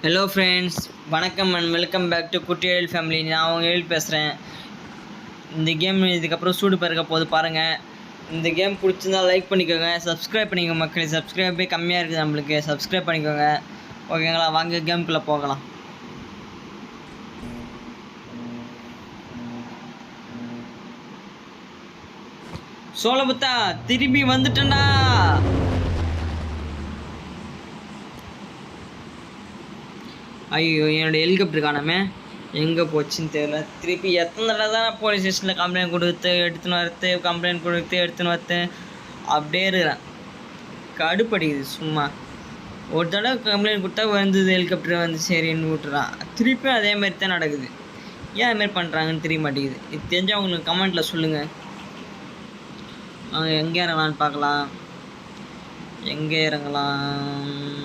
Hello friends, வணக்கம் and welcome back to குட்டி எழில் family. நான் அவங்க எழில் பேசுகிறேன். இந்த கேம் இதுக்கப்புறம் சூடு பிறக்க போது பாருங்கள். இந்த கேம் பிடிச்சிருந்தா லைக் பண்ணிக்கோங்க, சப்ஸ்கிரைப் பண்ணிக்கோங்க மக்களே. சப்ஸ்கிரைபே கம்மியாக இருக்குது நம்மளுக்கு, சப்ஸ்கிரைப் பண்ணிக்கோங்க ஓகேங்களா. வாங்க கேமுக்குள்ளே போகலாம். சோழபுத்தா திரும்பி வந்துட்டேன்டா. ஐயோ, என்னோடய ஹெலிகாப்டர் காணாமே, எங்கே போச்சுன்னு தெரியல. திருப்பி எத்தனை தடவை தான் போலீஸ் ஸ்டேஷனில் கம்ப்ளைண்ட் கொடுத்து எடுத்துன்னு வரது, கம்ப்ளைண்ட் கொடுத்து எடுத்துன்னு வரது, அப்படியே இருக்கிறேன். கடுப்படிக்குது சும்மா. ஒரு தடவை கம்ப்ளைண்ட் கொடுத்தா வந்தது ஹெலிகாப்டர் வந்து சரின்னு விட்டுறான். திருப்பியும் அதேமாரி தான் நடக்குது. ஏன் அதுமாரி பண்ணுறாங்கன்னு தெரிய மாட்டேங்குது. இது தெரிஞ்சவங்களுக்கு கமெண்ட்டில் சொல்லுங்கள். எங்கே இறங்கலான்னு பார்க்கலாம். எங்கே இறங்கலாம்?